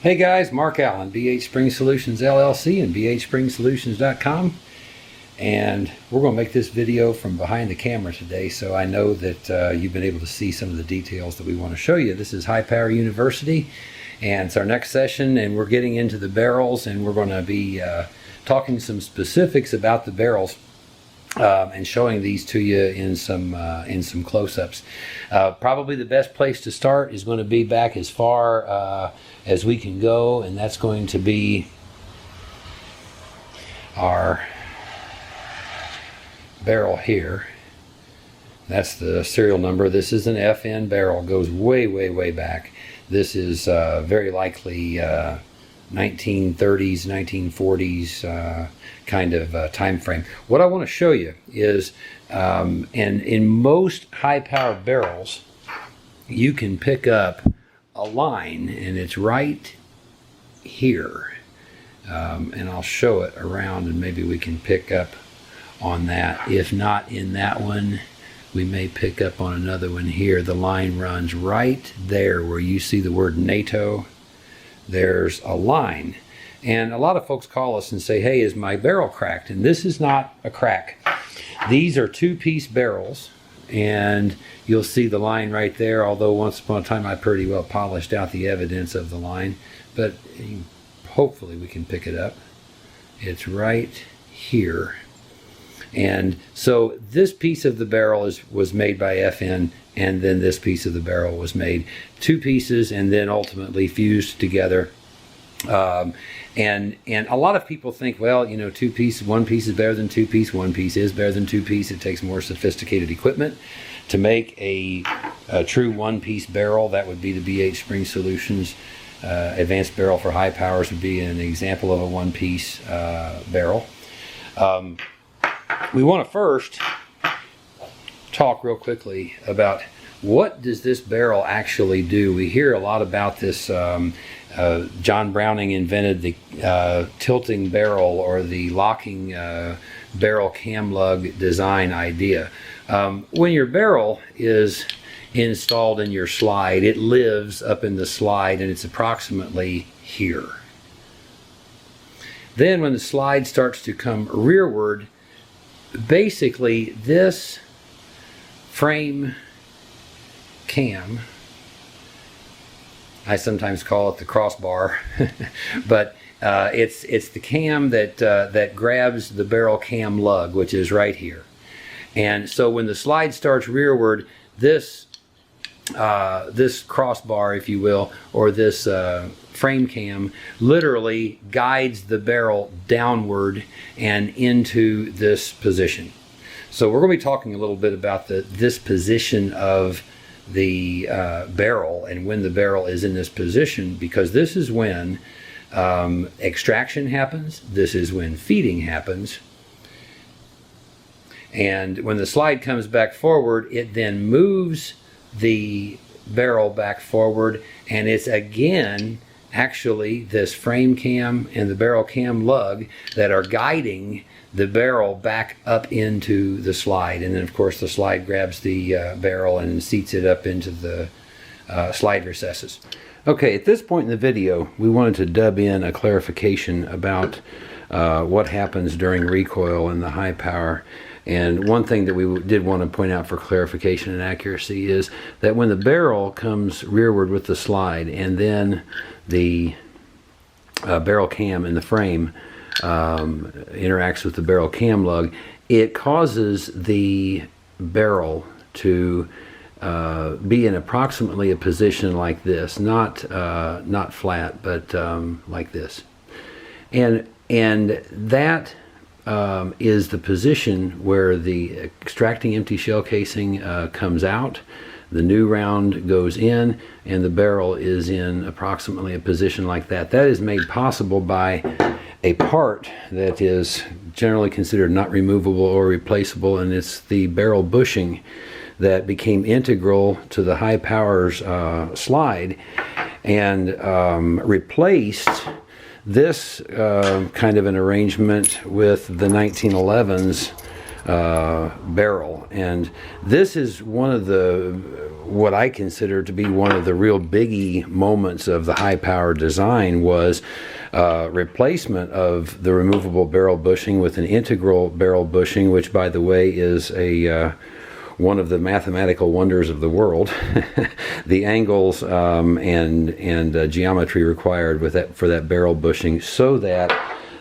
Hey guys, Mark Allen, VIII LLC and VIIISpringSolutions.com, and we're going to make this video from behind the camera today, so I know that you've been able to see some of the details that we want to show you. This is High Power University, and it's our next session, and we're getting into the barrels, and we're going to be talking some specifics about the barrels. And showing these to you in some close-ups. Probably the best place to start is going to be back as far as we can go, and that's going to be our barrel here. That's the serial number. This is an FN barrel. Goes way back. This is very likely 1930s, 1940s kind of time frame. What I want to show you is, and in most high-power barrels, you can pick up a line, and it's right here. And I'll show it around, and maybe we can pick up on that. If not in that one, we may pick up on another one here. The line runs right there where you see the word NATO. There's a line, and a lot of folks call us and say, hey, is my barrel cracked? And this is not a crack. These are two-piece barrels, and you'll see the line right there, although once upon a time I pretty well polished out the evidence of the line, but hopefully we can pick it up. It's right here. And so this piece of the barrel was made by FN, and then this piece of the barrel was made. Two pieces and then ultimately fused together. And a lot of people think, well, you know, one piece is better than two piece, one piece is better than two piece. It takes more sophisticated equipment to make a true one-piece barrel. That would be the BHSpringSolutions advanced barrel for high powers would be an example of a one-piece barrel. We want to first talk real quickly about what does this barrel actually do. We hear a lot about this. John Browning invented the tilting barrel or the locking barrel cam lug design idea. When your barrel is installed in your slide, it lives up in the slide, and it's approximately here. Then when the slide starts to come rearward, basically this frame cam, I sometimes call it the crossbar, but it's the cam that grabs the barrel cam lug, which is right here. And so when the slide starts rearward, this crossbar, if you will, or this frame cam literally guides the barrel downward and into this position. So we're going to be talking a little bit about this position of the barrel and when the barrel is in this position, because this is when extraction happens, this is when feeding happens, and when the slide comes back forward, it then moves the barrel back forward, and it's again actually this frame cam and the barrel cam lug that are guiding the barrel back up into the slide. And then of course the slide grabs the barrel and seats it up into the slide recesses. Okay, at this point in the video, we wanted to dub in a clarification about what happens during recoil in the high power. And one thing that we did want to point out for clarification and accuracy is that when the barrel comes rearward with the slide and then the barrel cam in the frame interacts with the barrel cam lug, it causes the barrel to be in approximately a position like this, not flat, but like this, and that is the position where the extracting empty shell casing comes out, the new round goes in, and the barrel is in approximately a position like that. That is made possible by a part that is generally considered not removable or replaceable, and it's the barrel bushing that became integral to the high powers slide and replaced this kind of an arrangement with the 1911's barrel. And this is one of what I consider to be one of the real biggie moments of the high power design was replacement of the removable barrel bushing with an integral barrel bushing, which, by the way, is one of the mathematical wonders of the world. The angles and geometry required for that barrel bushing, so that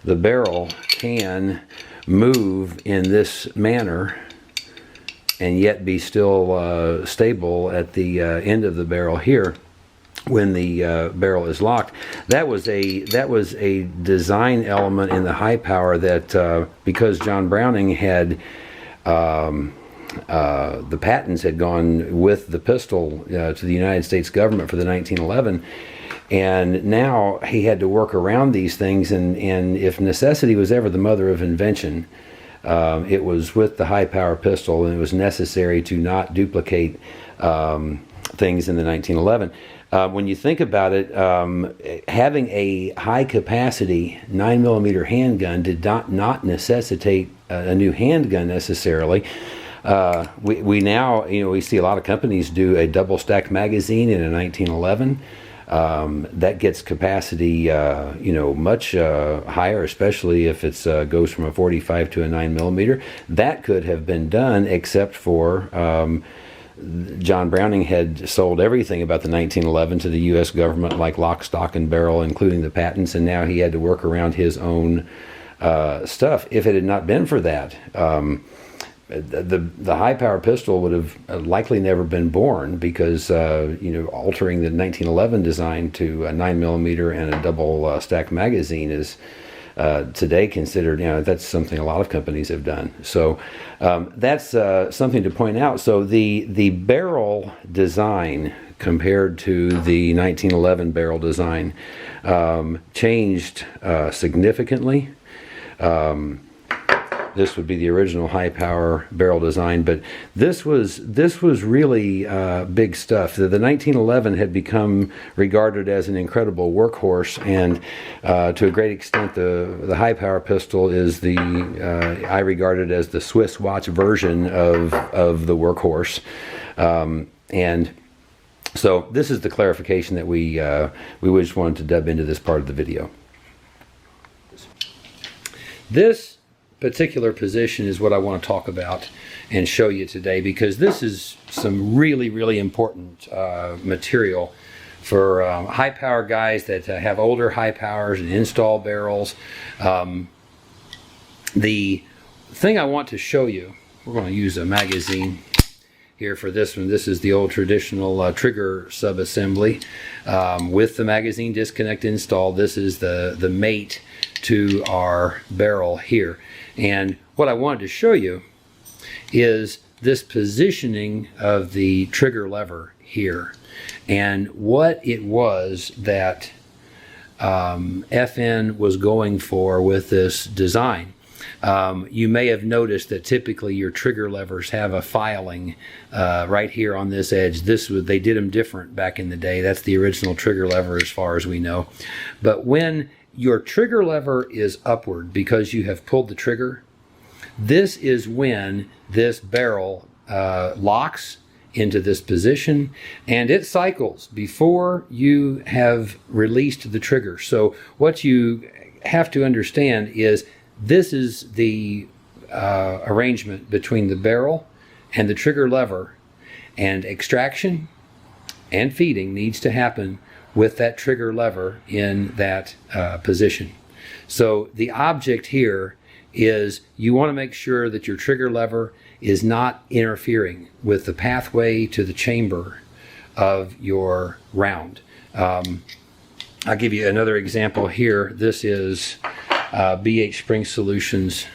the barrel can move in this manner and yet be still stable at the end of the barrel here when the barrel is locked. That was a design element in the high power that because John Browning had the patents had gone with the pistol to the United States government for the 1911, and now he had to work around these things, and if necessity was ever the mother of invention, it was with the high power pistol, and it was necessary to not duplicate things in the 1911. When you think about it, having a high capacity 9mm handgun did not necessitate a new handgun necessarily. We now, we see a lot of companies do a double stack magazine in a 1911. That gets capacity, much higher, especially if it goes from a 45 to a 9mm. That could have been done, except for John Browning had sold everything about the 1911 to the U.S. government, like lock, stock, and barrel, including the patents, and now he had to work around his own stuff. If it had not been for that, the high power pistol would have likely never been born, because altering the 1911 design to a 9mm and a double stack magazine is today considered, that's something a lot of companies have done. So that's something to point out. So the barrel design compared to the 1911 barrel design changed significantly. This would be the original high power barrel design, but this was really big stuff. The 1911 had become regarded as an incredible workhorse, and to a great extent the high power pistol is I regard it as the Swiss watch version of the workhorse. And so this is the clarification that we just wanted to dub into this part of the video. This particular position is what I want to talk about and show you today, because this is some really, really important material for high power guys that have older high powers and install barrels. The thing I want to show you, we're going to use a magazine here for this one. This is the old traditional trigger subassembly with the magazine disconnect installed. This is the mate to our barrel here. And what I wanted to show you is this positioning of the trigger lever here, and what it was that FN was going for with this design. You may have noticed that typically your trigger levers have a filing right here on this edge. They did them different back in the day. That's the original trigger lever as far as we know. But when your trigger lever is upward because you have pulled the trigger, this is when this barrel locks into this position, and it cycles before you have released the trigger. So what you have to understand is this is the arrangement between the barrel and the trigger lever, and extraction and feeding needs to happen with that trigger lever in that position. So the object here is you want to make sure that your trigger lever is not interfering with the pathway to the chamber of your round. I'll give you another example here. This is BHSpringSolutions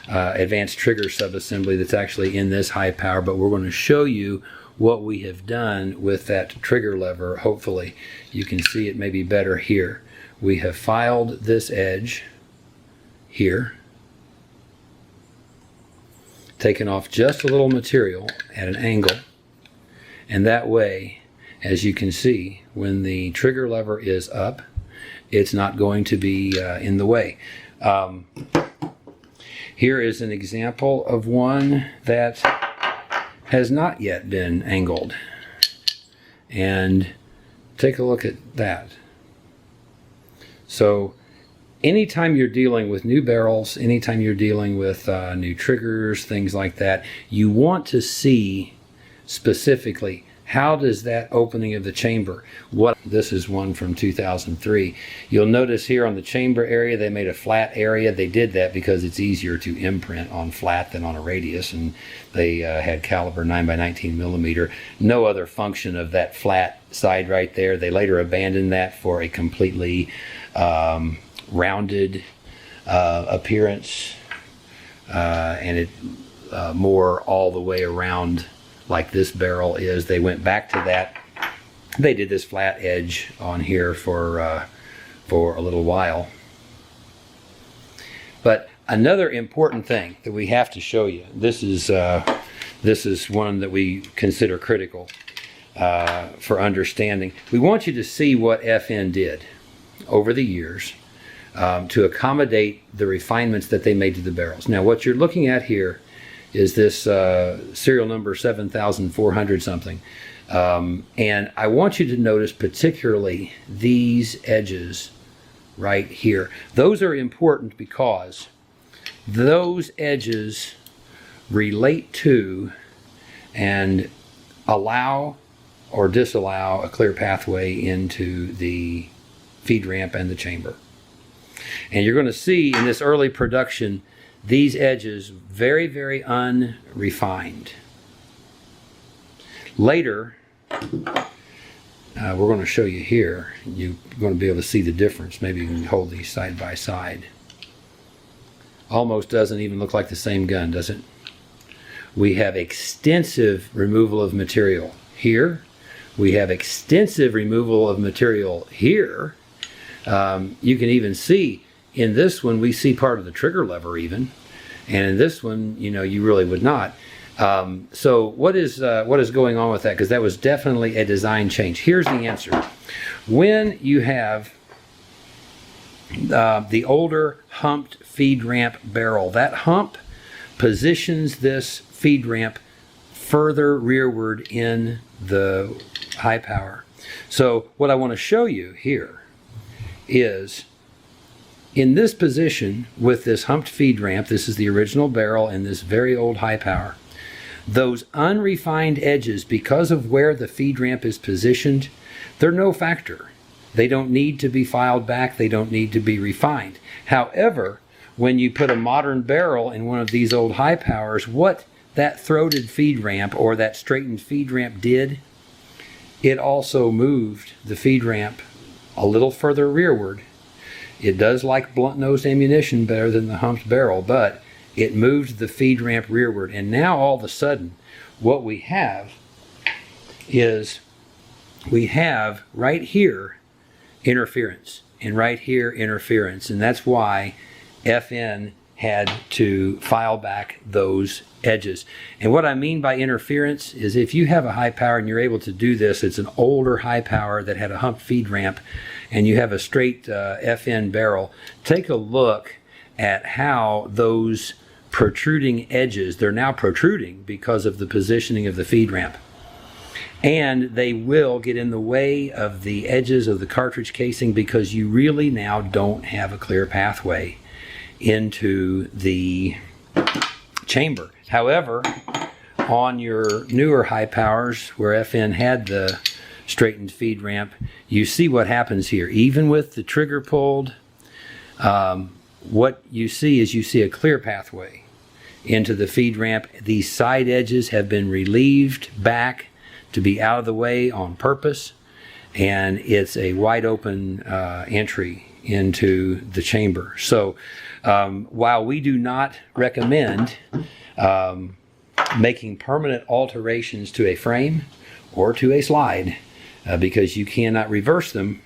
advanced trigger subassembly that's actually in this high power, but we're going to show you what we have done with that trigger lever. Hopefully you can see it maybe better here. We have filed this edge here, taken off just a little material at an angle, and that way, as you can see, when the trigger lever is up, it's not going to be in the way. Here is an example of one that has not yet been angled. and take a look at that. So anytime you're dealing with new barrels, anytime you're dealing with new triggers, things like that, you want to see specifically, how does that opening of the chamber, this is one from 2003. You'll notice here on the chamber area, they made a flat area. They did that because it's easier to imprint on flat than on a radius, and they had caliber 9x19 millimeter. No other function of that flat side right there. They later abandoned that for a completely rounded appearance, and it more all the way around like this barrel is. They went back to that. They did this flat edge on here for a little while. But another important thing that we have to show you, this is one that we consider critical for understanding. We want you to see what FN did over the years to accommodate the refinements that they made to the barrels. Now, what you're looking at here is this serial number 7400 something. And I want you to notice particularly these edges right here. Those are important because those edges relate to and allow or disallow a clear pathway into the feed ramp and the chamber. And you're going to see in this early production these edges very, very unrefined. Later, we're going to show you here. You're going to be able to see the difference. Maybe you can hold these side by side. Almost doesn't even look like the same gun, does it? We have extensive removal of material here. We have extensive removal of material here. You can even see in this one, we see part of the trigger lever even. And in this one, you know, you really would not. So what is going on with that? Because that was definitely a design change. Here's the answer. When you have the older humped feed ramp barrel, that hump positions this feed ramp further rearward in the high power. So what I want to show you here is in this position with this humped feed ramp, this is the original barrel and this very old high power. Those unrefined edges, because of where the feed ramp is positioned, they're no factor. They don't need to be filed back. They don't need to be refined. However, when you put a modern barrel in one of these old high powers, what that throated feed ramp or that straightened feed ramp did, it also moved the feed ramp a little further rearward. It does like blunt-nosed ammunition better than the humped barrel, but it moved the feed ramp rearward. And now all of a sudden, what we have is we have right here interference and right here interference. And that's why FN had to file back those edges. And what I mean by interference is if you have a high power and you're able to do this, it's an older high power that had a humped feed ramp, and you have a straight FN barrel, take a look at how those protruding edges, they're now protruding because of the positioning of the feed ramp. And they will get in the way of the edges of the cartridge casing because you really now don't have a clear pathway into the chamber. However, on your newer high powers where FN had the straightened feed ramp, you see what happens here. Even with the trigger pulled, what you see is you see a clear pathway into the feed ramp. These side edges have been relieved back to be out of the way on purpose, and it's a wide open entry into the chamber. So while we do not recommend making permanent alterations to a frame or to a slide because you cannot reverse them,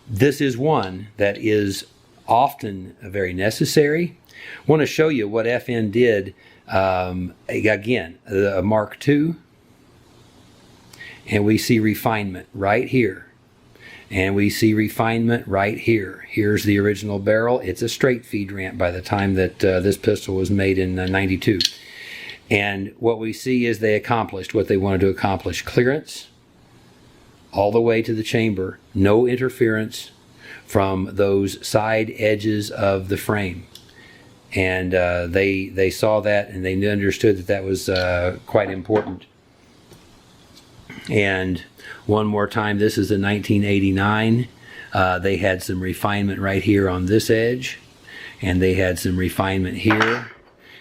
this is one that is often very necessary. I want to show you what FN did. Again, a Mark II, and we see refinement right here. And we see refinement right here. Here's the original barrel. It's a straight feed ramp by the time that this pistol was made in '92. And what we see is they accomplished what they wanted to accomplish. Clearance all the way to the chamber. No interference from those side edges of the frame. And they saw that, and they understood that that was quite important. And one more time, this is in 1989. They had some refinement right here on this edge, and they had some refinement here.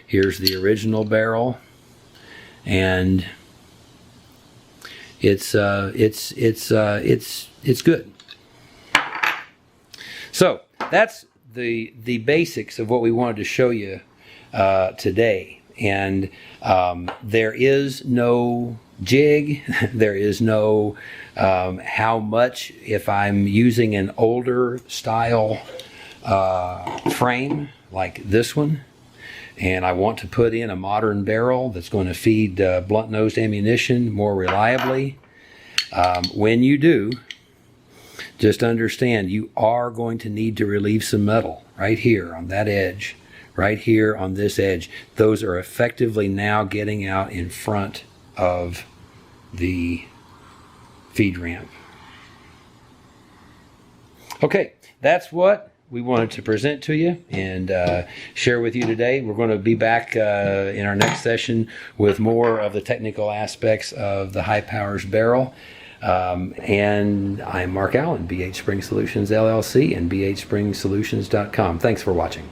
Here's the original barrel, and it's good. So that's the basics of what we wanted to show you today. And there is no jig. There is no how much. If I'm using an older style frame like this one, and I want to put in a modern barrel that's going to feed blunt-nosed ammunition more reliably, when you do, just understand you are going to need to relieve some metal right here on that edge, right here on this edge. Those are effectively now getting out in front of the feed ramp. Okay, that's what we wanted to present to you and share with you today. We're going to be back in our next session with more of the technical aspects of the high powers barrel. And I'm Mark Allen, VIII Spring Solutions LLC and VIIISpringSolutions.com. Thanks for watching.